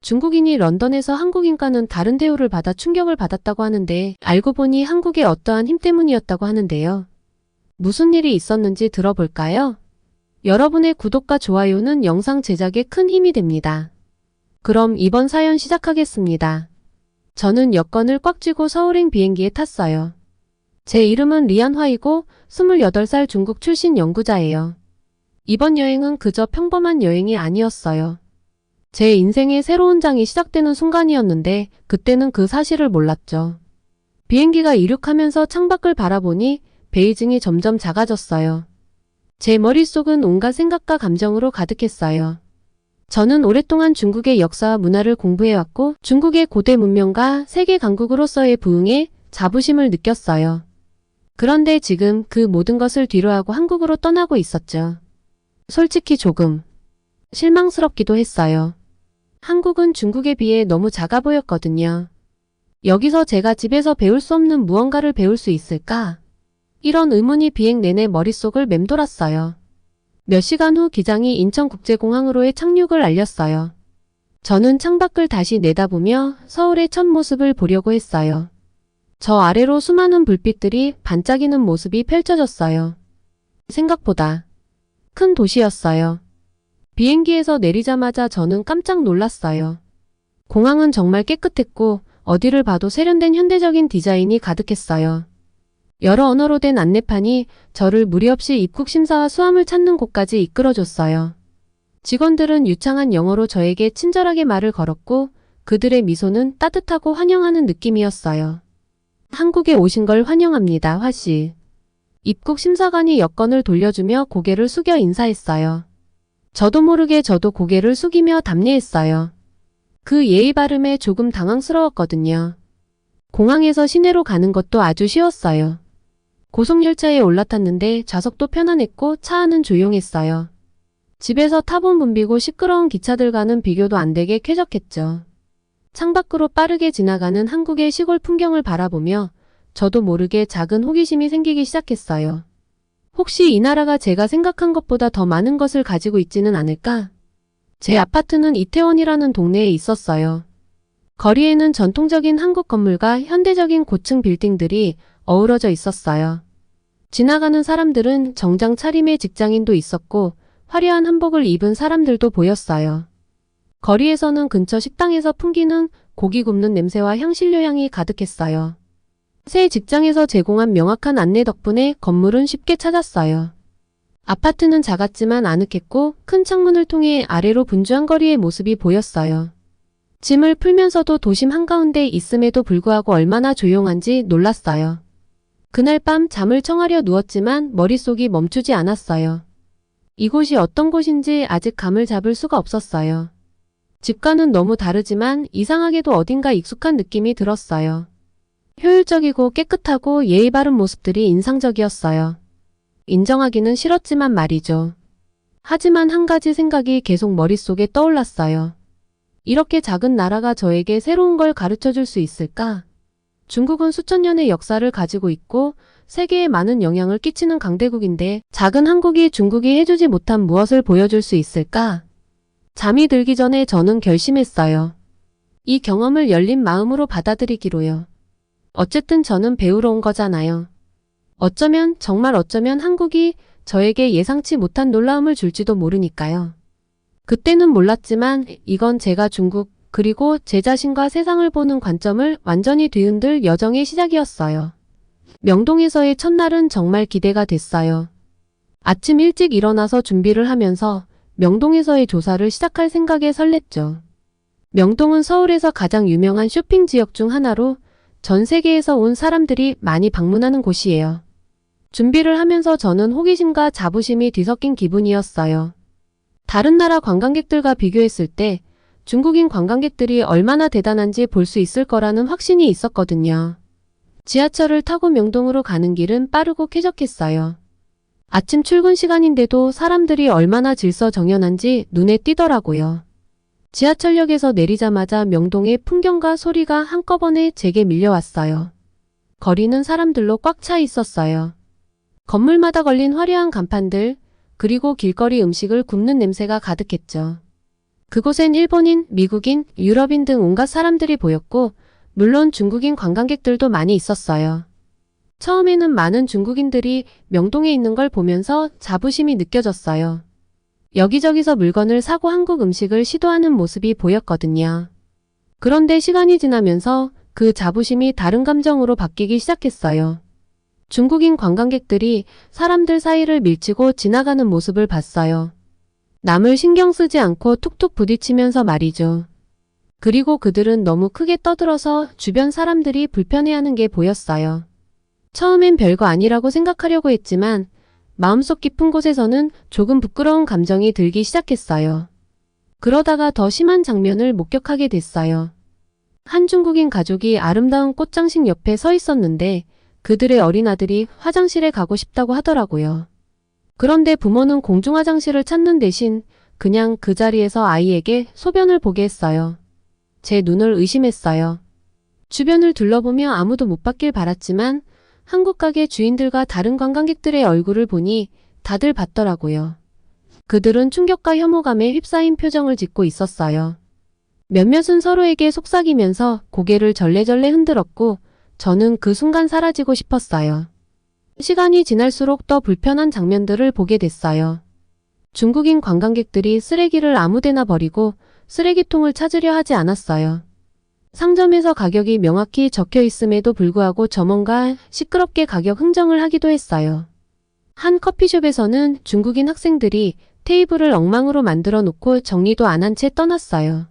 중국인이 런던에서 한국인과는 다른 대우를 받아 충격을 받았다고 하는데 알고 보니 한국의 어떠한 힘 때문이었다고 하는데요. 무슨 일이 있었는지 들어볼까요? 여러분의 구독과 좋아요는 영상 제작에 큰 힘이 됩니다. 그럼 이번 사연 시작하겠습니다. 저는 여권을 꽉 쥐고 서울행 비행기에 탔어요. 제 이름은 리안화이고 28살 중국 출신 연구자예요. 이번 여행은 그저 평범한 여행이 아니었어요. 제 인생의 새로운 장이 시작되는 순간이었는데 그때는 그 사실을 몰랐죠. 비행기가 이륙하면서 창밖을 바라보니 베이징이 점점 작아졌어요. 제 머릿속은 온갖 생각과 감정으로 가득했어요. 저는 오랫동안 중국의 역사와 문화를 공부해왔고 중국의 고대 문명과 세계 강국으로서의 부흥에 자부심을 느꼈어요. 그런데 지금 그 모든 것을 뒤로하고 한국으로 떠나고 있었죠. 솔직히 조금 실망스럽기도 했어요. 한국은 중국에 비해 너무 작아 보였거든요. 여기서 제가 집에서 배울 수 없는 무언가를 배울 수 있을까? 이런 의문이 비행 내내 머릿속을 맴돌았어요. 몇 시간 후 기장이 인천국제공항으로의 착륙을 알렸어요. 저는 창밖을 다시 내다보며 서울의 첫 모습을 보려고 했어요. 저 아래로 수많은 불빛들이 반짝이는 모습이 펼쳐졌어요. 생각보다 큰 도시였어요. 비행기에서 내리자마자 저는 깜짝 놀랐어요. 공항은 정말 깨끗했고 어디를 봐도 세련된 현대적인 디자인이 가득했어요. 여러 언어로 된 안내판이 저를 무리 없이 입국 심사와 수함을 찾는 곳까지 이끌어줬어요. 직원들은 유창한 영어로 저에게 친절하게 말을 걸었고 그들의 미소는 따뜻하고 환영하는 느낌이었어요. 한국에 오신 걸 환영합니다, 화씨. 입국 심사관이 여권을 돌려주며 고개를 숙여 인사했어요. 저도 모르게 저도 고개를 숙이며 답례했어요. 그 예의 바름에 조금 당황스러웠거든요. 공항에서 시내로 가는 것도 아주 쉬웠어요. 고속열차에 올라탔는데 좌석도 편안했고 차 안은 조용했어요. 집에서 타본 붐비고 시끄러운 기차들과는 비교도 안 되게 쾌적했죠. 창밖으로 빠르게 지나가는 한국의 시골 풍경을 바라보며 저도 모르게 작은 호기심이 생기기 시작했어요. 혹시 이 나라가 제가 생각한 것보다 더 많은 것을 가지고 있지는 않을까? 제 아파트는 이태원이라는 동네에 있었어요. 거리에는 전통적인 한국 건물과 현대적인 고층 빌딩들이 어우러져 있었어요. 지나가는 사람들은 정장 차림의 직장인도 있었고 화려한 한복을 입은 사람들도 보였어요. 거리에서는 근처 식당에서 풍기는 고기 굽는 냄새와 향신료 향이 가득했어요. 새 직장에서 제공한 명확한 안내 덕분에 건물은 쉽게 찾았어요. 아파트는 작았지만 아늑했고 큰 창문을 통해 아래로 분주한 거리의 모습이 보였어요. 짐을 풀면서도 도심 한가운데 있음에도 불구하고 얼마나 조용한지 놀랐어요. 그날 밤 잠을 청하려 누웠지만 머릿속이 멈추지 않았어요. 이곳이 어떤 곳인지 아직 감을 잡을 수가 없었어요. 집과는 너무 다르지만 이상하게도 어딘가 익숙한 느낌이 들었어요. 효율적이고 깨끗하고 예의 바른 모습들이 인상적이었어요. 인정하기는 싫었지만 말이죠. 하지만 한 가지 생각이 계속 머릿속에 떠올랐어요. 이렇게 작은 나라가 저에게 새로운 걸 가르쳐 줄 수 있을까? 중국은 수천 년의 역사를 가지고 있고 세계에 많은 영향을 끼치는 강대국인데 작은 한국이 중국이 해주지 못한 무엇을 보여줄 수 있을까? 잠이 들기 전에 저는 결심했어요. 이 경험을 열린 마음으로 받아들이기로요. 어쨌든 저는 배우러 온 거잖아요. 정말 어쩌면 한국이 저에게 예상치 못한 놀라움을 줄지도 모르니까요. 그때는 몰랐지만 이건 제가 중국 그리고 제 자신과 세상을 보는 관점을 완전히 뒤흔들 여정의 시작이었어요. 명동에서의 첫날은 정말 기대가 됐어요. 아침 일찍 일어나서 준비를 하면서 명동에서의 조사를 시작할 생각에 설렜죠. 명동은 서울에서 가장 유명한 쇼핑 지역 중 하나로 전 세계에서 온 사람들이 많이 방문하는 곳이에요. 준비를 하면서 저는 호기심과 자부심이 뒤섞인 기분이었어요. 다른 나라 관광객들과 비교했을 때 중국인 관광객들이 얼마나 대단한지 볼 수 있을 거라는 확신이 있었거든요. 지하철을 타고 명동으로 가는 길은 빠르고 쾌적했어요. 아침 출근 시간인데도 사람들이 얼마나 질서정연한지 눈에 띄더라고요. 지하철역에서 내리자마자 명동의 풍경과 소리가 한꺼번에 제게 밀려왔어요. 거리는 사람들로 꽉 차 있었어요. 건물마다 걸린 화려한 간판들, 그리고 길거리 음식을 굽는 냄새가 가득했죠. 그곳엔 일본인, 미국인, 유럽인 등 온갖 사람들이 보였고, 물론 중국인 관광객들도 많이 있었어요. 처음에는 많은 중국인들이 명동에 있는 걸 보면서 자부심이 느껴졌어요. 여기저기서 물건을 사고 한국 음식을 시도하는 모습이 보였거든요. 그런데 시간이 지나면서 그 자부심이 다른 감정으로 바뀌기 시작했어요. 중국인 관광객들이 사람들 사이를 밀치고 지나가는 모습을 봤어요. 남을 신경 쓰지 않고 툭툭 부딪히면서 말이죠. 그리고 그들은 너무 크게 떠들어서 주변 사람들이 불편해하는 게 보였어요. 처음엔 별거 아니라고 생각하려고 했지만 마음속 깊은 곳에서는 조금 부끄러운 감정이 들기 시작했어요. 그러다가 더 심한 장면을 목격하게 됐어요. 한 중국인 가족이 아름다운 꽃장식 옆에 서 있었는데 그들의 어린 아들이 화장실에 가고 싶다고 하더라고요. 그런데 부모는 공중화장실을 찾는 대신 그냥 그 자리에서 아이에게 소변을 보게 했어요. 제 눈을 의심했어요. 주변을 둘러보며 아무도 못 봤길 바랐지만 한국 가게 주인들과 다른 관광객들의 얼굴을 보니 다들 봤더라고요. 그들은 충격과 혐오감에 휩싸인 표정을 짓고 있었어요. 몇몇은 서로에게 속삭이면서 고개를 절레절레 흔들었고 저는 그 순간 사라지고 싶었어요. 시간이 지날수록 더 불편한 장면들을 보게 됐어요. 중국인 관광객들이 쓰레기를 아무데나 버리고 쓰레기통을 찾으려 하지 않았어요. 상점에서 가격이 명확히 적혀 있음에도 불구하고 점원과 시끄럽게 가격 흥정을 하기도 했어요. 한 커피숍에서는 중국인 학생들이 테이블을 엉망으로 만들어 놓고 정리도 안 한 채 떠났어요.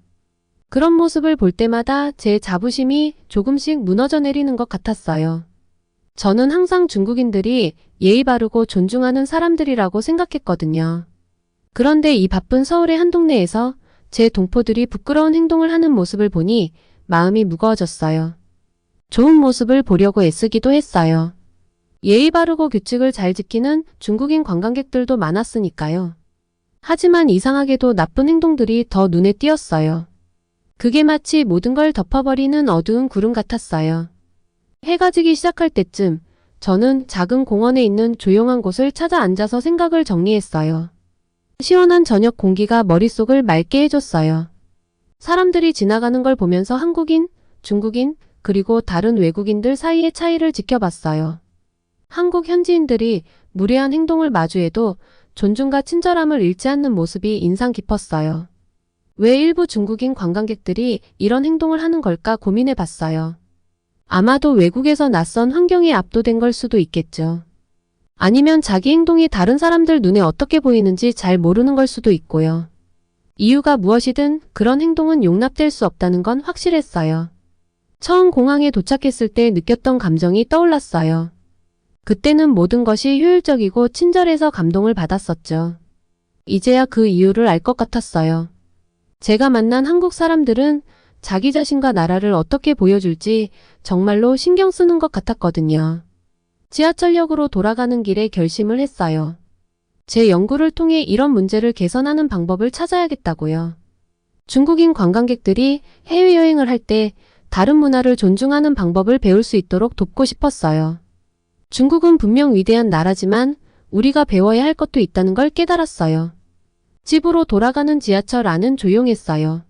그런 모습을 볼 때마다 제 자부심이 조금씩 무너져 내리는 것 같았어요. 저는 항상 중국인들이 예의 바르고 존중하는 사람들이라고 생각했거든요. 그런데 이 바쁜 서울의 한 동네에서 제 동포들이 부끄러운 행동을 하는 모습을 보니 마음이 무거워졌어요. 좋은 모습을 보려고 애쓰기도 했어요. 예의 바르고 규칙을 잘 지키는 중국인 관광객들도 많았으니까요. 하지만 이상하게도 나쁜 행동들이 더 눈에 띄었어요. 그게 마치 모든 걸 덮어버리는 어두운 구름 같았어요. 해가 지기 시작할 때쯤 저는 작은 공원에 있는 조용한 곳을 찾아 앉아서 생각을 정리했어요. 시원한 저녁 공기가 머릿속을 맑게 해줬어요. 사람들이 지나가는 걸 보면서 한국인, 중국인, 그리고 다른 외국인들 사이의 차이를 지켜봤어요. 한국 현지인들이 무례한 행동을 마주해도 존중과 친절함을 잃지 않는 모습이 인상 깊었어요. 왜 일부 중국인 관광객들이 이런 행동을 하는 걸까 고민해 봤어요. 아마도 외국에서 낯선 환경에 압도된 걸 수도 있겠죠. 아니면 자기 행동이 다른 사람들 눈에 어떻게 보이는지 잘 모르는 걸 수도 있고요. 이유가 무엇이든 그런 행동은 용납될 수 없다는 건 확실했어요. 처음 공항에 도착했을 때 느꼈던 감정이 떠올랐어요. 그때는 모든 것이 효율적이고 친절해서 감동을 받았었죠. 이제야 그 이유를 알 것 같았어요. 제가 만난 한국 사람들은 자기 자신과 나라를 어떻게 보여줄지 정말로 신경 쓰는 것 같았거든요. 지하철역으로 돌아가는 길에 결심을 했어요. 제 연구를 통해 이런 문제를 개선하는 방법을 찾아야겠다고요. 중국인 관광객들이 해외여행을 할 때 다른 문화를 존중하는 방법을 배울 수 있도록 돕고 싶었어요. 중국은 분명 위대한 나라지만 우리가 배워야 할 것도 있다는 걸 깨달았어요. 집으로 돌아가는 지하철 안은 조용했어요.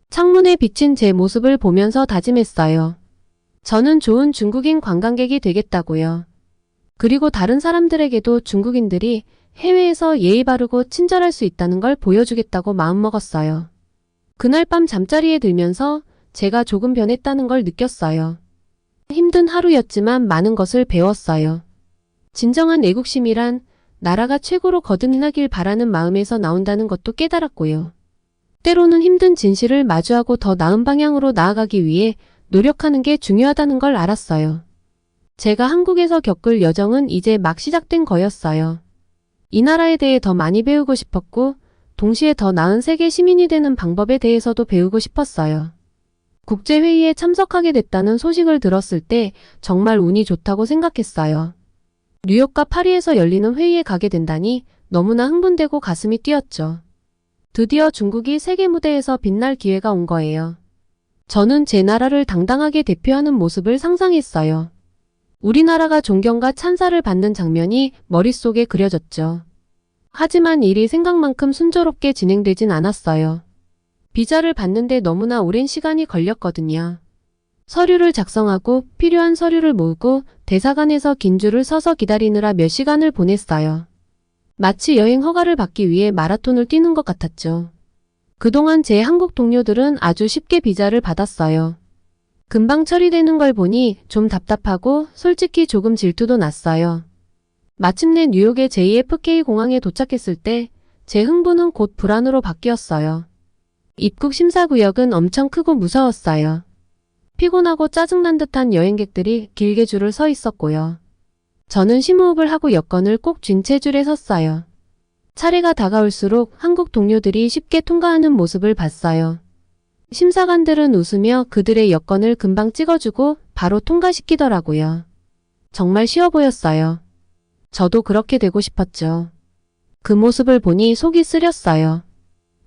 창문에 비친 제 모습을 보면서 다짐했어요. 저는 좋은 중국인 관광객이 되겠다고요. 그리고 다른 사람들에게도 중국인들이 해외에서 예의 바르고 친절할 수 있다는 걸 보여주겠다고 마음먹었어요. 그날 밤 잠자리에 들면서 제가 조금 변했다는 걸 느꼈어요. 힘든 하루였지만 많은 것을 배웠어요. 진정한 애국심이란 나라가 최고로 거듭나길 바라는 마음에서 나온다는 것도 깨달았고요. 때로는 힘든 진실을 마주하고 더 나은 방향으로 나아가기 위해 노력하는 게 중요하다는 걸 알았어요. 제가 한국에서 겪을 여정은 이제 막 시작된 거였어요. 이 나라에 대해 더 많이 배우고 싶었고 동시에 더 나은 세계 시민이 되는 방법에 대해서도 배우고 싶었어요. 국제회의에 참석하게 됐다는 소식을 들었을 때 정말 운이 좋다고 생각했어요. 뉴욕과 파리에서 열리는 회의에 가게 된다니 너무나 흥분되고 가슴이 뛰었죠. 드디어 중국이 세계 무대에서 빛날 기회가 온 거예요. 저는 제 나라를 당당하게 대표하는 모습을 상상했어요. 우리나라가 존경과 찬사를 받는 장면이 머릿속에 그려졌죠. 하지만 일이 생각만큼 순조롭게 진행되진 않았어요. 비자를 받는데 너무나 오랜 시간이 걸렸거든요. 서류를 작성하고 필요한 서류를 모으고 대사관에서 긴 줄을 서서 기다리느라 몇 시간을 보냈어요. 마치 여행 허가를 받기 위해 마라톤을 뛰는 것 같았죠. 그동안 제 한국 동료들은 아주 쉽게 비자를 받았어요. 금방 처리되는 걸 보니 좀 답답하고 솔직히 조금 질투도 났어요. 마침내 뉴욕의 JFK 공항에 도착했을 때 제 흥분은 곧 불안으로 바뀌었어요. 입국 심사구역은 엄청 크고 무서웠어요. 피곤하고 짜증난 듯한 여행객들이 길게 줄을 서 있었고요. 저는 심호흡을 하고 여권을 꼭 쥔 채 줄에 섰어요. 차례가 다가올수록 한국 동료들이 쉽게 통과하는 모습을 봤어요. 심사관들은 웃으며 그들의 여권을 금방 찍어주고 바로 통과시키더라고요. 정말 쉬워 보였어요. 저도 그렇게 되고 싶었죠. 그 모습을 보니 속이 쓰렸어요.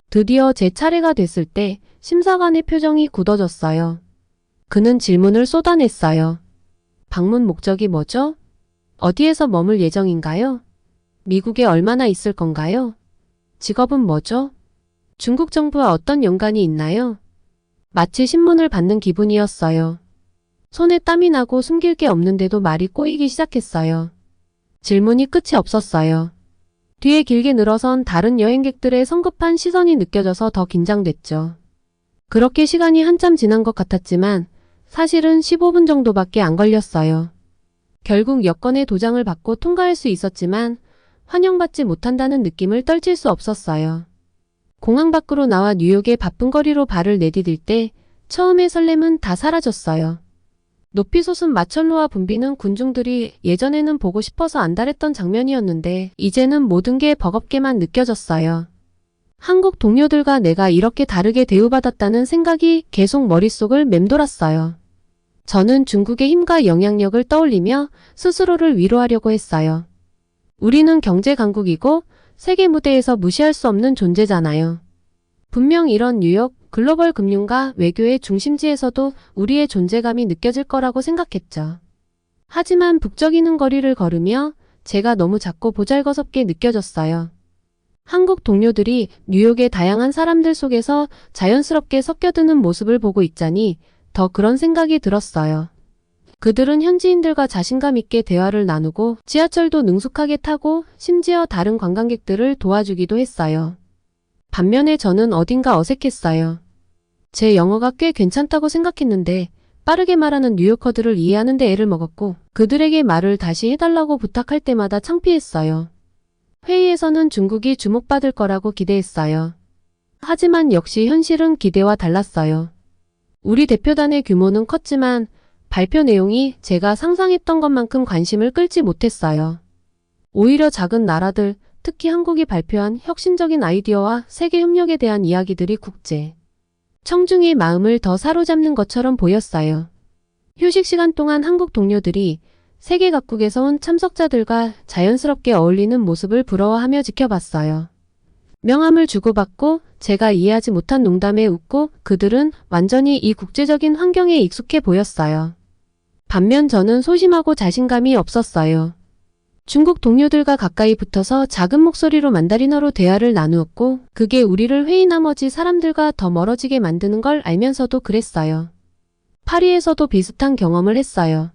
드디어 제 차례가 됐을 때 심사관의 표정이 굳어졌어요. 그는 질문을 쏟아냈어요. 방문 목적이 뭐죠? 어디에서 머물 예정인가요? 미국에 얼마나 있을 건가요? 직업은 뭐죠? 중국 정부와 어떤 연관이 있나요? 마치 신문을 받는 기분이었어요. 손에 땀이 나고 숨길 게 없는데도 말이 꼬이기 시작했어요. 질문이 끝이 없었어요. 뒤에 길게 늘어선 다른 여행객들의 성급한 시선이 느껴져서 더 긴장됐죠. 그렇게 시간이 한참 지난 것 같았지만 사실은 15분 정도밖에 안 걸렸어요. 결국 여권의 도장을 받고 통과할 수 있었지만 환영받지 못한다는 느낌을 떨칠 수 없었어요. 공항 밖으로 나와 뉴욕의 바쁜 거리로 발을 내디딜 때 처음의 설렘은 다 사라졌어요. 높이 솟은 마천루와 붐비는 군중들이 예전에는 보고 싶어서 안달했던 장면이었는데 이제는 모든 게 버겁게만 느껴졌어요. 한국 동료들과 내가 이렇게 다르게 대우받았다는 생각이 계속 머릿속을 맴돌았어요. 저는 중국의 힘과 영향력을 떠올리며 스스로를 위로하려고 했어요. 우리는 경제 강국이고 세계 무대에서 무시할 수 없는 존재잖아요. 분명 이런 뉴욕, 글로벌 금융과 외교의 중심지에서도 우리의 존재감이 느껴질 거라고 생각했죠. 하지만 북적이는 거리를 걸으며 제가 너무 작고 보잘것없게 느껴졌어요. 한국 동료들이 뉴욕의 다양한 사람들 속에서 자연스럽게 섞여드는 모습을 보고 있자니 더 그런 생각이 들었어요. 그들은 현지인들과 자신감 있게 대화를 나누고 지하철도 능숙하게 타고 심지어 다른 관광객들을 도와주기도 했어요. 반면에 저는 어딘가 어색했어요. 제 영어가 꽤 괜찮다고 생각했는데 빠르게 말하는 뉴요커들을 이해하는 데 애를 먹었고 그들에게 말을 다시 해달라고 부탁할 때마다 창피했어요. 회의에서는 중국이 주목받을 거라고 기대했어요. 하지만 역시 현실은 기대와 달랐어요. 우리 대표단의 규모는 컸지만 발표 내용이 제가 상상했던 것만큼 관심을 끌지 못했어요. 오히려 작은 나라들, 특히 한국이 발표한 혁신적인 아이디어와 세계 협력에 대한 이야기들이 국제 청중의 마음을 더 사로잡는 것처럼 보였어요. 휴식 시간 동안 한국 동료들이 세계 각국에서 온 참석자들과 자연스럽게 어울리는 모습을 부러워하며 지켜봤어요. 명함을 주고받고 제가 이해하지 못한 농담에 웃고 그들은 완전히 이 국제적인 환경에 익숙해 보였어요. 반면 저는 소심하고 자신감이 없었어요. 중국 동료들과 가까이 붙어서 작은 목소리로 만다리너로 대화를 나누었고 그게 우리를 회의 나머지 사람들과 더 멀어지게 만드는 걸 알면서도 그랬어요. 파리에서도 비슷한 경험을 했어요.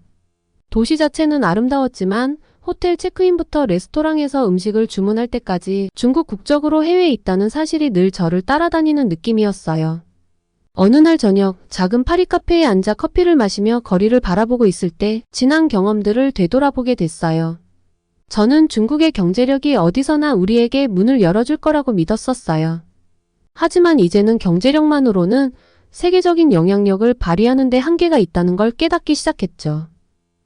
도시 자체는 아름다웠지만 호텔 체크인부터 레스토랑에서 음식을 주문할 때까지 중국 국적으로 해외에 있다는 사실이 늘 저를 따라다니는 느낌이었어요. 어느 날 저녁 작은 파리 카페에 앉아 커피를 마시며 거리를 바라보고 있을 때 지난 경험들을 되돌아보게 됐어요. 저는 중국의 경제력이 어디서나 우리에게 문을 열어줄 거라고 믿었었어요. 하지만 이제는 경제력만으로는 세계적인 영향력을 발휘하는 데 한계가 있다는 걸 깨닫기 시작했죠.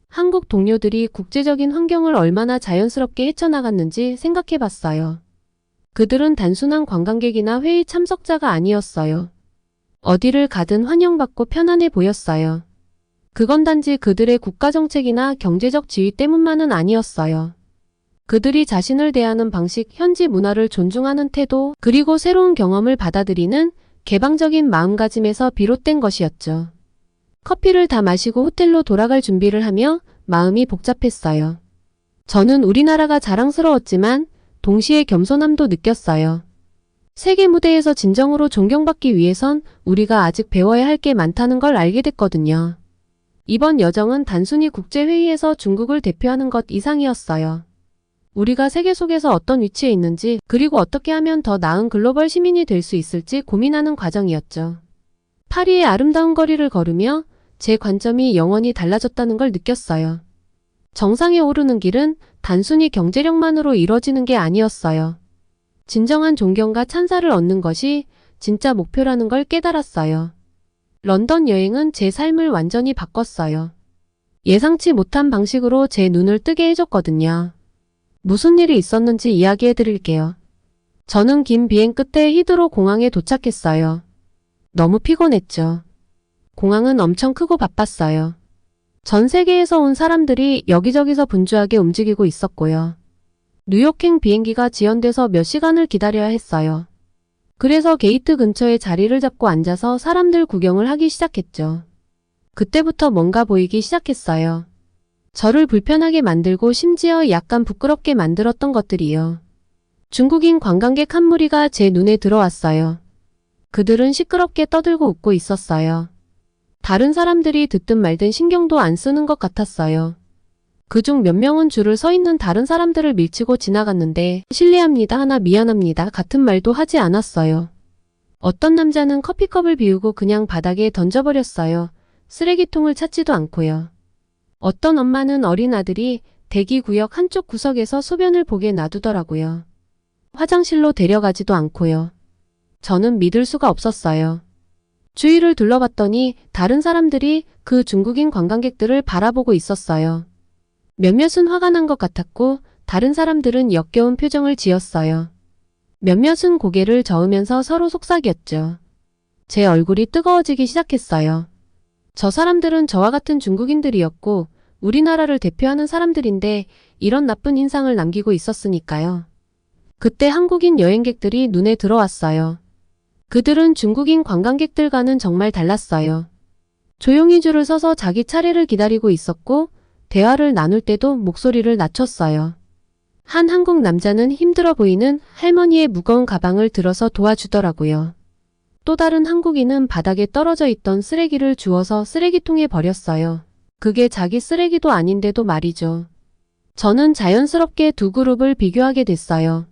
한국 동료들이 국제적인 환경을 얼마나 자연스럽게 헤쳐나갔는지 생각해봤어요. 그들은 단순한 관광객이나 회의 참석자가 아니었어요. 어디를 가든 환영받고 편안해 보였어요. 그건 단지 그들의 국가정책이나 경제적 지위 때문만은 아니었어요. 그들이 자신을 대하는 방식, 현지 문화를 존중하는 태도, 그리고 새로운 경험을 받아들이는 개방적인 마음가짐에서 비롯된 것이었죠. 커피를 다 마시고 호텔로 돌아갈 준비를 하며 마음이 복잡했어요. 저는 우리나라가 자랑스러웠지만 동시에 겸손함도 느꼈어요. 세계 무대에서 진정으로 존경받기 위해선 우리가 아직 배워야 할 게 많다는 걸 알게 됐거든요. 이번 여정은 단순히 국제회의에서 중국을 대표하는 것 이상이었어요. 우리가 세계 속에서 어떤 위치에 있는지, 그리고 어떻게 하면 더 나은 글로벌 시민이 될 수 있을지 고민하는 과정이었죠. 파리의 아름다운 거리를 걸으며 제 관점이 영원히 달라졌다는 걸 느꼈어요. 정상에 오르는 길은 단순히 경제력만으로 이뤄지는 게 아니었어요. 진정한 존경과 찬사를 얻는 것이 진짜 목표라는 걸 깨달았어요. 런던 여행은 제 삶을 완전히 바꿨어요. 예상치 못한 방식으로 제 눈을 뜨게 해줬거든요. 무슨 일이 있었는지 이야기해 드릴게요. 저는 긴 비행 끝에 히드로 공항에 도착했어요. 너무 피곤했죠. 공항은 엄청 크고 바빴어요. 전 세계에서 온 사람들이 여기저기서 분주하게 움직이고 있었고요. 뉴욕행 비행기가 지연돼서 몇 시간을 기다려야 했어요. 그래서 게이트 근처에 자리를 잡고 앉아서 사람들 구경을 하기 시작했죠. 그때부터 뭔가 보이기 시작했어요. 저를 불편하게 만들고 심지어 약간 부끄럽게 만들었던 것들이요. 중국인 관광객 한 무리가 제 눈에 들어왔어요. 그들은 시끄럽게 떠들고 웃고 있었어요. 다른 사람들이 듣든 말든 신경도 안 쓰는 것 같았어요. 그중 몇 명은 줄을 서 있는 다른 사람들을 밀치고 지나갔는데 실례합니다 하나 미안합니다 같은 말도 하지 않았어요. 어떤 남자는 커피컵을 비우고 그냥 바닥에 던져버렸어요. 쓰레기통을 찾지도 않고요. 어떤 엄마는 어린 아들이 대기구역 한쪽 구석에서 소변을 보게 놔두더라고요. 화장실로 데려가지도 않고요. 저는 믿을 수가 없었어요. 주위를 둘러봤더니 다른 사람들이 그 중국인 관광객들을 바라보고 있었어요. 몇몇은 화가 난 것 같았고 다른 사람들은 역겨운 표정을 지었어요. 몇몇은 고개를 저으면서 서로 속삭였죠. 제 얼굴이 뜨거워지기 시작했어요. 저 사람들은 저와 같은 중국인들이었고 우리나라를 대표하는 사람들인데 이런 나쁜 인상을 남기고 있었으니까요. 그때 한국인 여행객들이 눈에 들어왔어요. 그들은 중국인 관광객들과는 정말 달랐어요. 조용히 줄을 서서 자기 차례를 기다리고 있었고 대화를 나눌 때도 목소리를 낮췄어요. 한 한국 남자는 힘들어 보이는 할머니의 무거운 가방을 들어서 도와주더라고요. 또 다른 한국인은 바닥에 떨어져 있던 쓰레기를 주워서 쓰레기통에 버렸어요. 그게 자기 쓰레기도 아닌데도 말이죠. 저는 자연스럽게 두 그룹을 비교하게 됐어요.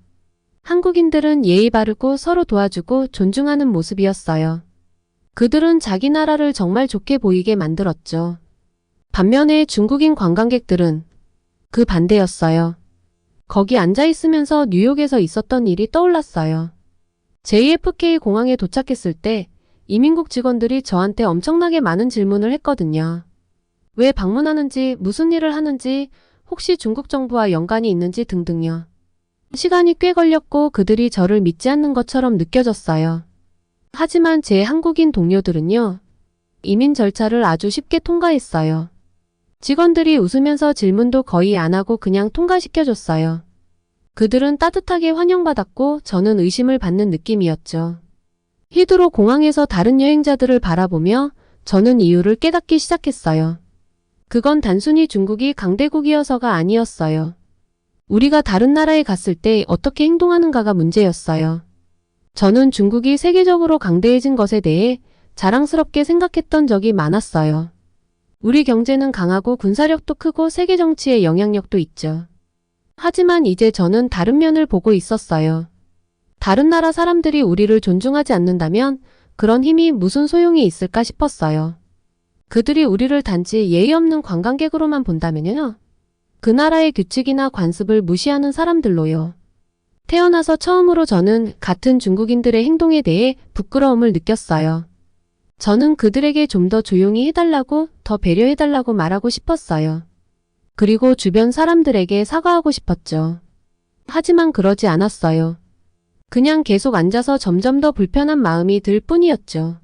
한국인들은 예의 바르고 서로 도와주고 존중하는 모습이었어요. 그들은 자기 나라를 정말 좋게 보이게 만들었죠. 반면에 중국인 관광객들은 그 반대였어요. 거기 앉아있으면서 뉴욕에서 있었던 일이 떠올랐어요. JFK 공항에 도착했을 때 이민국 직원들이 저한테 엄청나게 많은 질문을 했거든요. 왜 방문하는지, 무슨 일을 하는지, 혹시 중국 정부와 연관이 있는지 등등요. 시간이 꽤 걸렸고 그들이 저를 믿지 않는 것처럼 느껴졌어요. 하지만 제 한국인 동료들은요. 이민 절차를 아주 쉽게 통과했어요. 직원들이 웃으면서 질문도 거의 안 하고 그냥 통과시켜줬어요. 그들은 따뜻하게 환영받았고 저는 의심을 받는 느낌이었죠. 히드로 공항에서 다른 여행자들을 바라보며 저는 이유를 깨닫기 시작했어요. 그건 단순히 중국이 강대국이어서가 아니었어요. 우리가 다른 나라에 갔을 때 어떻게 행동하는가가 문제였어요. 저는 중국이 세계적으로 강대해진 것에 대해 자랑스럽게 생각했던 적이 많았어요. 우리 경제는 강하고 군사력도 크고 세계 정치에 영향력도 있죠. 하지만 이제 저는 다른 면을 보고 있었어요. 다른 나라 사람들이 우리를 존중하지 않는다면 그런 힘이 무슨 소용이 있을까 싶었어요. 그들이 우리를 단지 예의 없는 관광객으로만 본다면요. 그 나라의 규칙이나 관습을 무시하는 사람들로요. 태어나서 처음으로 저는 같은 중국인들의 행동에 대해 부끄러움을 느꼈어요. 저는 그들에게 좀 더 조용히 해달라고, 더 배려해달라고 말하고 싶었어요. 그리고 주변 사람들에게 사과하고 싶었죠. 하지만 그러지 않았어요. 그냥 계속 앉아서 점점 더 불편한 마음이 들 뿐이었죠.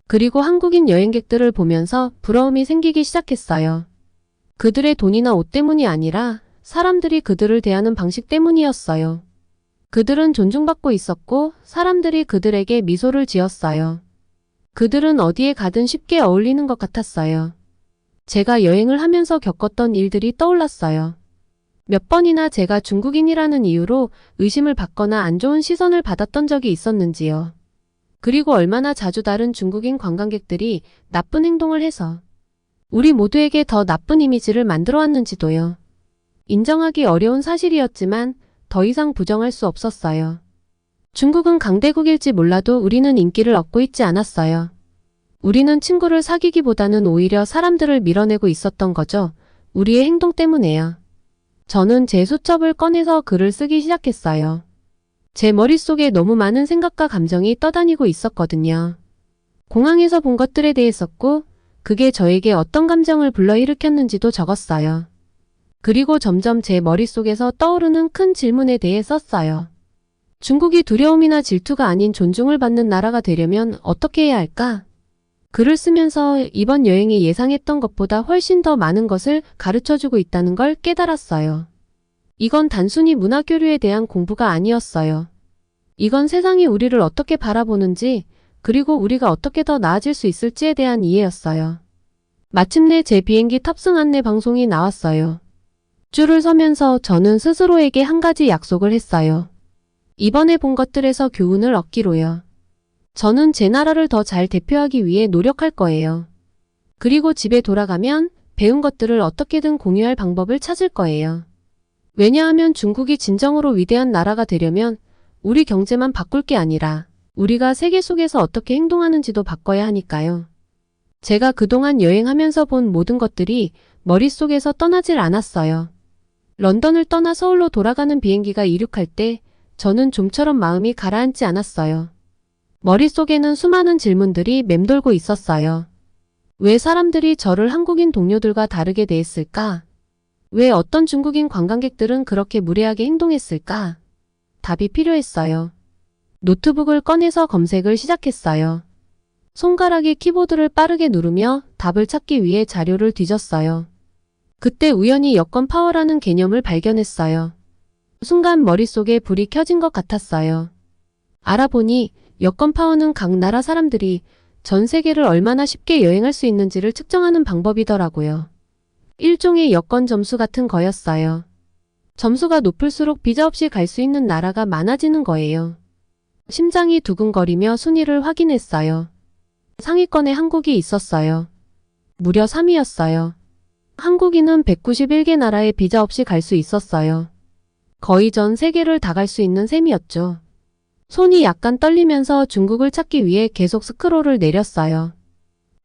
그리고 한국인 여행객들을 보면서 부러움이 생기기 시작했어요. 그들의 돈이나 옷 때문이 아니라 사람들이 그들을 대하는 방식 때문이었어요. 그들은 존중받고 있었고 사람들이 그들에게 미소를 지었어요. 그들은 어디에 가든 쉽게 어울리는 것 같았어요. 제가 여행을 하면서 겪었던 일들이 떠올랐어요. 몇 번이나 제가 중국인이라는 이유로 의심을 받거나 안 좋은 시선을 받았던 적이 있었는지요. 그리고 얼마나 자주 다른 중국인 관광객들이 나쁜 행동을 해서 우리 모두에게 더 나쁜 이미지를 만들어 왔는지도요. 인정하기 어려운 사실이었지만 더 이상 부정할 수 없었어요. 중국은 강대국일지 몰라도 우리는 인기를 얻고 있지 않았어요. 우리는 친구를 사귀기보다는 오히려 사람들을 밀어내고 있었던 거죠. 우리의 행동 때문에요. 저는 제 수첩을 꺼내서 글을 쓰기 시작했어요. 제 머릿속에 너무 많은 생각과 감정이 떠다니고 있었거든요. 공항에서 본 것들에 대해 썼고, 그게 저에게 어떤 감정을 불러일으켰는지도 적었어요. 그리고 점점 제 머릿속에서 떠오르는 큰 질문에 대해 썼어요. 중국이 두려움이나 질투가 아닌 존중을 받는 나라가 되려면 어떻게 해야 할까? 글을 쓰면서 이번 여행이 예상했던 것보다 훨씬 더 많은 것을 가르쳐주고 있다는 걸 깨달았어요. 이건 단순히 문화교류에 대한 공부가 아니었어요. 이건 세상이 우리를 어떻게 바라보는지, 그리고 우리가 어떻게 더 나아질 수 있을지에 대한 이해였어요. 마침내 제 비행기 탑승 안내 방송이 나왔어요. 줄을 서면서 저는 스스로에게 한 가지 약속을 했어요. 이번에 본 것들에서 교훈을 얻기로요. 저는 제 나라를 더 잘 대표하기 위해 노력할 거예요. 그리고 집에 돌아가면 배운 것들을 어떻게든 공유할 방법을 찾을 거예요. 왜냐하면 중국이 진정으로 위대한 나라가 되려면 우리 경제만 바꿀 게 아니라 우리가 세계 속에서 어떻게 행동하는지도 바꿔야 하니까요. 제가 그동안 여행하면서 본 모든 것들이 머릿속에서 떠나질 않았어요. 런던을 떠나 서울로 돌아가는 비행기가 이륙할 때 저는 좀처럼 마음이 가라앉지 않았어요. 머릿속에는 수많은 질문들이 맴돌고 있었어요. 왜 사람들이 저를 한국인 동료들과 다르게 대했을까? 왜 어떤 중국인 관광객들은 그렇게 무례하게 행동했을까? 답이 필요했어요. 노트북을 꺼내서 검색을 시작했어요. 손가락이 키보드를 빠르게 누르며 답을 찾기 위해 자료를 뒤졌어요. 그때 우연히 여권 파워라는 개념을 발견했어요. 순간 머릿속에 불이 켜진 것 같았어요. 알아보니 여권 파워는 각 나라 사람들이 전 세계를 얼마나 쉽게 여행할 수 있는지를 측정하는 방법이더라고요. 일종의 여권 점수 같은 거였어요. 점수가 높을수록 비자 없이 갈 수 있는 나라가 많아지는 거예요. 심장이 두근거리며 순위를 확인했어요. 상위권에 한국이 있었어요. 무려 3위였어요. 한국인은 191개 나라에 비자 없이 갈 수 있었어요. 거의 전 세계를 다 갈 수 있는 셈이었죠. 손이 약간 떨리면서 중국을 찾기 위해 계속 스크롤을 내렸어요.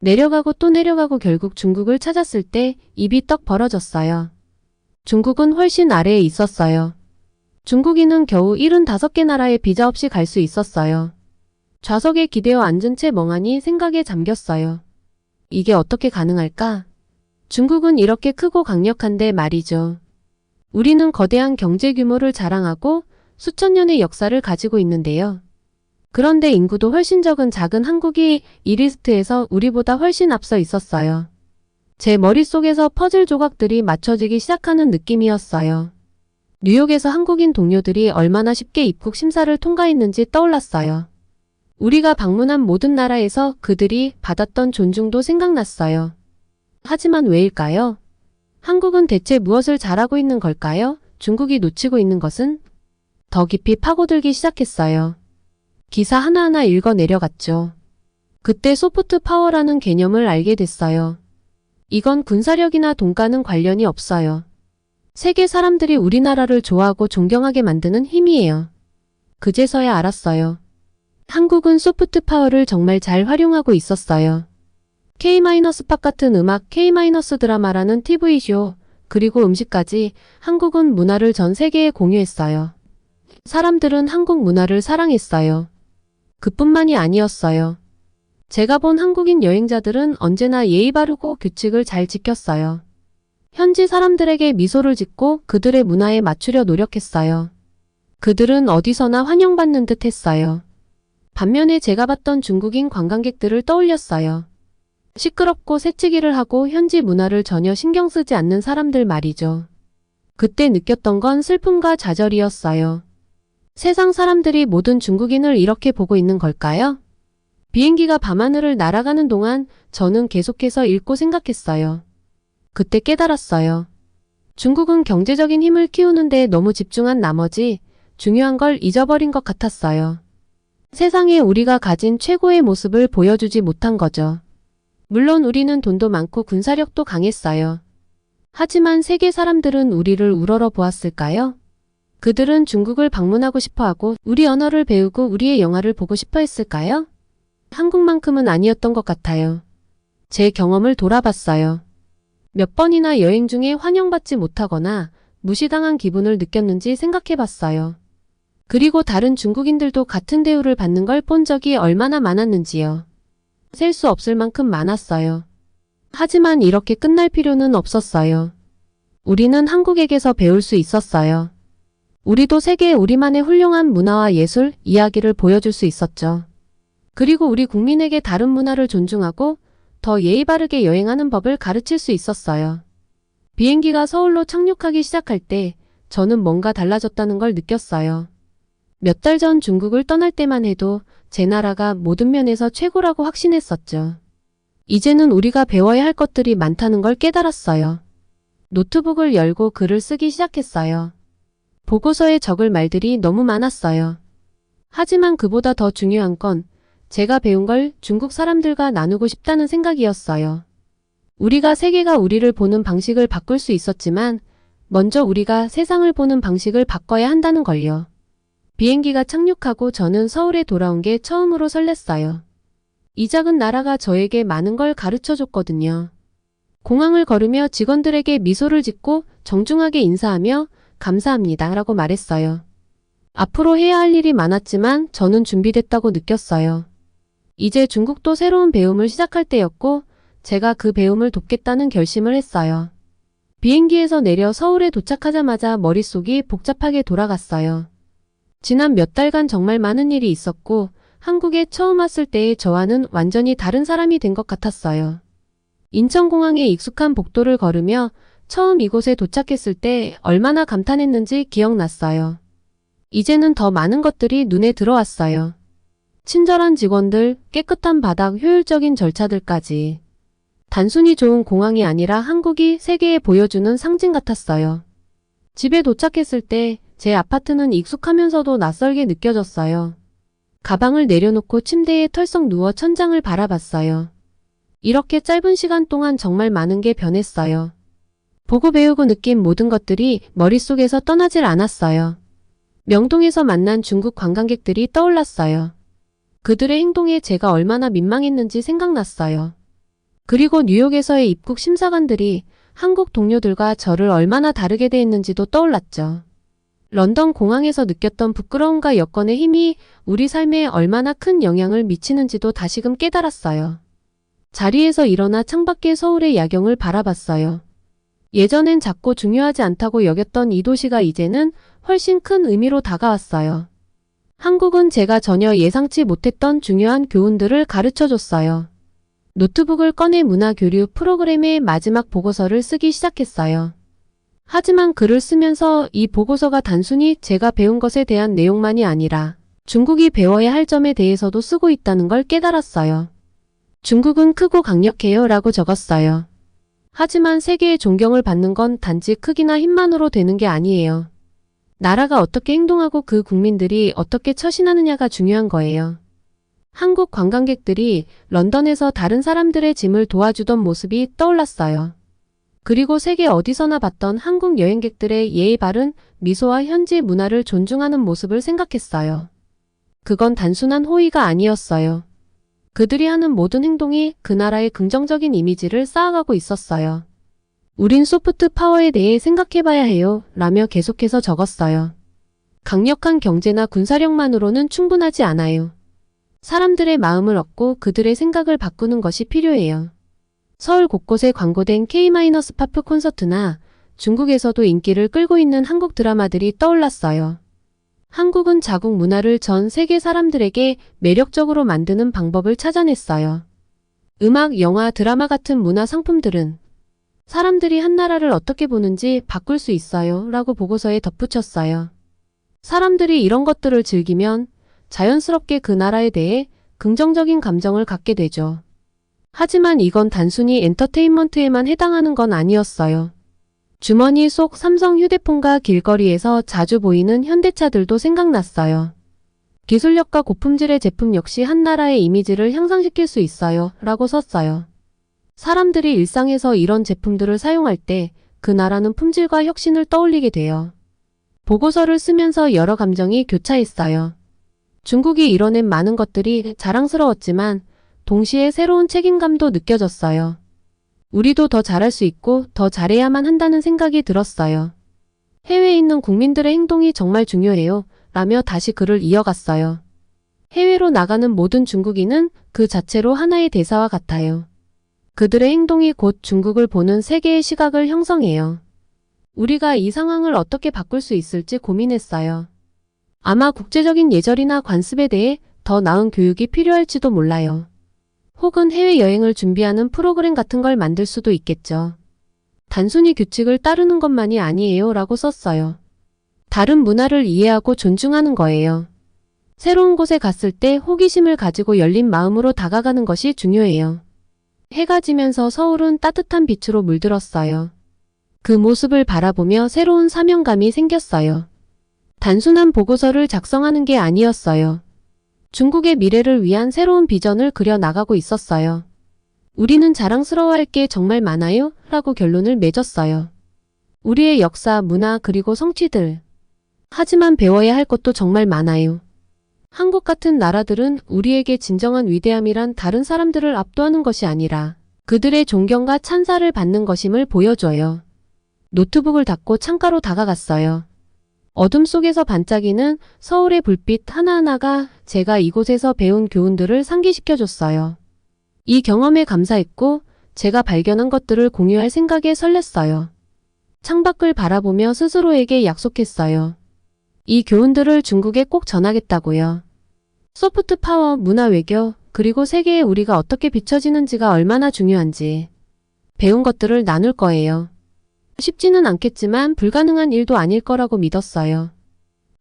내려가고 또 내려가고 결국 중국을 찾았을 때 입이 떡 벌어졌어요. 중국은 훨씬 아래에 있었어요. 중국인은 겨우 75개 나라에 비자 없이 갈 수 있었어요. 좌석에 기대어 앉은 채 멍하니 생각에 잠겼어요. 이게 어떻게 가능할까? 중국은 이렇게 크고 강력한데 말이죠. 우리는 거대한 경제 규모를 자랑하고 수천 년의 역사를 가지고 있는데요. 그런데 인구도 훨씬 적은 작은 한국이 이 리스트에서 우리보다 훨씬 앞서 있었어요. 제 머릿속에서 퍼즐 조각들이 맞춰지기 시작하는 느낌이었어요. 뉴욕에서 한국인 동료들이 얼마나 쉽게 입국 심사를 통과했는지 떠올랐어요. 우리가 방문한 모든 나라에서 그들이 받았던 존중도 생각났어요. 하지만 왜일까요? 한국은 대체 무엇을 잘하고 있는 걸까요? 중국이 놓치고 있는 것은? 더 깊이 파고들기 시작했어요. 기사 하나하나 읽어 내려갔죠. 그때 소프트 파워라는 개념을 알게 됐어요. 이건 군사력이나 돈과는 관련이 없어요. 세계 사람들이 우리나라를 좋아하고 존경하게 만드는 힘이에요. 그제서야 알았어요. 한국은 소프트 파워를 정말 잘 활용하고 있었어요. K-팝 같은 음악, K-드라마라는 TV쇼, 그리고 음식까지 한국은 문화를 전 세계에 공유했어요. 사람들은 한국 문화를 사랑했어요. 그뿐만이 아니었어요. 제가 본 한국인 여행자들은 언제나 예의 바르고 규칙을 잘 지켰어요. 현지 사람들에게 미소를 짓고 그들의 문화에 맞추려 노력했어요. 그들은 어디서나 환영받는 듯 했어요. 반면에 제가 봤던 중국인 관광객들을 떠올렸어요. 시끄럽고 새치기를 하고 현지 문화를 전혀 신경 쓰지 않는 사람들 말이죠. 그때 느꼈던 건 슬픔과 좌절이었어요. 세상 사람들이 모든 중국인을 이렇게 보고 있는 걸까요? 비행기가 밤하늘을 날아가는 동안 저는 계속해서 읽고 생각했어요. 그때 깨달았어요. 중국은 경제적인 힘을 키우는 데 너무 집중한 나머지 중요한 걸 잊어버린 것 같았어요. 세상에 우리가 가진 최고의 모습을 보여주지 못한 거죠. 물론 우리는 돈도 많고 군사력도 강했어요. 하지만 세계 사람들은 우리를 우러러 보았을까요? 그들은 중국을 방문하고 싶어하고 우리 언어를 배우고 우리의 영화를 보고 싶어 했을까요? 한국만큼은 아니었던 것 같아요. 제 경험을 돌아봤어요. 몇 번이나 여행 중에 환영받지 못하거나 무시당한 기분을 느꼈는지 생각해봤어요. 그리고 다른 중국인들도 같은 대우를 받는 걸 본 적이 얼마나 많았는지요. 셀 수 없을 만큼 많았어요. 하지만 이렇게 끝날 필요는 없었어요. 우리는 한국에게서 배울 수 있었어요. 우리도 세계에 우리만의 훌륭한 문화와 예술, 이야기를 보여줄 수 있었죠. 그리고 우리 국민에게 다른 문화를 존중하고 더 예의 바르게 여행하는 법을 가르칠 수 있었어요. 비행기가 서울로 착륙하기 시작할 때 저는 뭔가 달라졌다는 걸 느꼈어요. 몇 달 전 중국을 떠날 때만 해도 제 나라가 모든 면에서 최고라고 확신했었죠. 이제는 우리가 배워야 할 것들이 많다는 걸 깨달았어요. 노트북을 열고 글을 쓰기 시작했어요. 보고서에 적을 말들이 너무 많았어요. 하지만 그보다 더 중요한 건 제가 배운 걸 중국 사람들과 나누고 싶다는 생각이었어요. 우리가 세계가 우리를 보는 방식을 바꿀 수 있었지만 먼저 우리가 세상을 보는 방식을 바꿔야 한다는 걸요. 비행기가 착륙하고 저는 서울에 돌아온 게 처음으로 설렜어요. 이 작은 나라가 저에게 많은 걸 가르쳐줬거든요. 공항을 걸으며 직원들에게 미소를 짓고 정중하게 인사하며 감사합니다 라고 말했어요. 앞으로 해야 할 일이 많았지만 저는 준비됐다고 느꼈어요. 이제 중국도 새로운 배움을 시작할 때였고 제가 그 배움을 돕겠다는 결심을 했어요. 비행기에서 내려 서울에 도착하자마자 머릿속이 복잡하게 돌아갔어요. 지난 몇 달간 정말 많은 일이 있었고 한국에 처음 왔을 때의 저와는 완전히 다른 사람이 된 것 같았어요. 인천공항의 익숙한 복도를 걸으며 처음 이곳에 도착했을 때 얼마나 감탄했는지 기억났어요. 이제는 더 많은 것들이 눈에 들어왔어요. 친절한 직원들, 깨끗한 바닥, 효율적인 절차들까지. 단순히 좋은 공항이 아니라 한국이 세계에 보여주는 상징 같았어요. 집에 도착했을 때 제 아파트는 익숙하면서도 낯설게 느껴졌어요. 가방을 내려놓고 침대에 털썩 누워 천장을 바라봤어요. 이렇게 짧은 시간 동안 정말 많은 게 변했어요. 보고 배우고 느낀 모든 것들이 머릿속에서 떠나질 않았어요. 명동에서 만난 중국 관광객들이 떠올랐어요. 그들의 행동에 제가 얼마나 민망했는지 생각났어요. 그리고 뉴욕에서의 입국 심사관들이 한국 동료들과 저를 얼마나 다르게 대했는지도 떠올랐죠. 런던 공항에서 느꼈던 부끄러움과 여건의 힘이 우리 삶에 얼마나 큰 영향을 미치는지도 다시금 깨달았어요. 자리에서 일어나 창밖의 서울의 야경을 바라봤어요. 예전엔 작고 중요하지 않다고 여겼던 이 도시가 이제는 훨씬 큰 의미로 다가왔어요. 한국은 제가 전혀 예상치 못했던 중요한 교훈들을 가르쳐줬어요. 노트북을 꺼내 문화교류 프로그램의 마지막 보고서를 쓰기 시작했어요. 하지만 글을 쓰면서 이 보고서가 단순히 제가 배운 것에 대한 내용만이 아니라 중국이 배워야 할 점에 대해서도 쓰고 있다는 걸 깨달았어요. 중국은 크고 강력해요 라고 적었어요. 하지만 세계의 존경을 받는 건 단지 크기나 힘만으로 되는 게 아니에요. 나라가 어떻게 행동하고 그 국민들이 어떻게 처신하느냐가 중요한 거예요. 한국 관광객들이 런던에서 다른 사람들의 짐을 도와주던 모습이 떠올랐어요. 그리고 세계 어디서나 봤던 한국 여행객들의 예의 바른 미소와 현지 문화를 존중하는 모습을 생각했어요. 그건 단순한 호의가 아니었어요. 그들이 하는 모든 행동이 그 나라의 긍정적인 이미지를 쌓아가고 있었어요. 우린 소프트 파워에 대해 생각해봐야 해요 라며 계속해서 적었어요. 강력한 경제나 군사력만으로는 충분하지 않아요. 사람들의 마음을 얻고 그들의 생각을 바꾸는 것이 필요해요. 서울 곳곳에 광고된 K-파프 콘서트나 중국에서도 인기를 끌고 있는 한국 드라마들이 떠올랐어요. 한국은 자국 문화를 전 세계 사람들에게 매력적으로 만드는 방법을 찾아냈어요. 음악, 영화, 드라마 같은 문화 상품들은 사람들이 한 나라를 어떻게 보는지 바꿀 수 있어요 라고 보고서에 덧붙였어요. 사람들이 이런 것들을 즐기면 자연스럽게 그 나라에 대해 긍정적인 감정을 갖게 되죠. 하지만 이건 단순히 엔터테인먼트에만 해당하는 건 아니었어요. 주머니 속 삼성 휴대폰과 길거리에서 자주 보이는 현대차들도 생각났어요. 기술력과 고품질의 제품 역시 한 나라의 이미지를 향상시킬 수 있어요. 라고 썼어요. 사람들이 일상에서 이런 제품들을 사용할 때 그 나라는 품질과 혁신을 떠올리게 돼요. 보고서를 쓰면서 여러 감정이 교차했어요. 중국이 이뤄낸 많은 것들이 자랑스러웠지만 동시에 새로운 책임감도 느껴졌어요. 우리도 더 잘할 수 있고 더 잘해야만 한다는 생각이 들었어요. 해외에 있는 국민들의 행동이 정말 중요해요. 라며 다시 글을 이어갔어요. 해외로 나가는 모든 중국인은 그 자체로 하나의 대사와 같아요. 그들의 행동이 곧 중국을 보는 세계의 시각을 형성해요. 우리가 이 상황을 어떻게 바꿀 수 있을지 고민했어요. 아마 국제적인 예절이나 관습에 대해 더 나은 교육이 필요할지도 몰라요. 혹은 해외여행을 준비하는 프로그램 같은 걸 만들 수도 있겠죠. 단순히 규칙을 따르는 것만이 아니에요. 라고 썼어요. 다른 문화를 이해하고 존중하는 거예요. 새로운 곳에 갔을 때 호기심을 가지고 열린 마음으로 다가가는 것이 중요해요. 해가 지면서 서울은 따뜻한 빛으로 물들었어요. 그 모습을 바라보며 새로운 사명감이 생겼어요. 단순한 보고서를 작성하는 게 아니었어요. 중국의 미래를 위한 새로운 비전을 그려 나가고 있었어요. 우리는 자랑스러워할 게 정말 많아요. 라고 결론을 맺었어요. 우리의 역사, 문화, 그리고 성취들. 하지만 배워야 할 것도 정말 많아요. 한국 같은 나라들은 우리에게 진정한 위대함이란 다른 사람들을 압도하는 것이 아니라 그들의 존경과 찬사를 받는 것임을 보여줘요. 노트북을 닫고 창가로 다가갔어요. 어둠 속에서 반짝이는 서울의 불빛 하나하나가 제가 이곳에서 배운 교훈들을 상기시켜줬어요. 이 경험에 감사했고 제가 발견한 것들을 공유할 생각에 설렜어요. 창밖을 바라보며 스스로에게 약속했어요. 이 교훈들을 중국에 꼭 전하겠다고요. 소프트 파워, 문화 외교, 그리고 세계에 우리가 어떻게 비춰지는지가 얼마나 중요한지 배운 것들을 나눌 거예요. 쉽지는 않겠지만 불가능한 일도 아닐 거라고 믿었어요.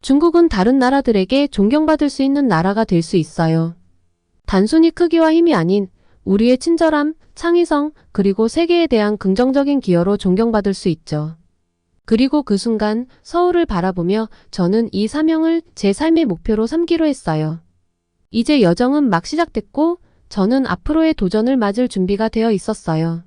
중국은 다른 나라들에게 존경받을 수 있는 나라가 될 수 있어요. 단순히 크기와 힘이 아닌 우리의 친절함, 창의성, 그리고 세계에 대한 긍정적인 기여로 존경받을 수 있죠. 그리고 그 순간 서울을 바라보며 저는 이 사명을 제 삶의 목표로 삼기로 했어요. 이제 여정은 막 시작됐고 저는 앞으로의 도전을 맞을 준비가 되어 있었어요.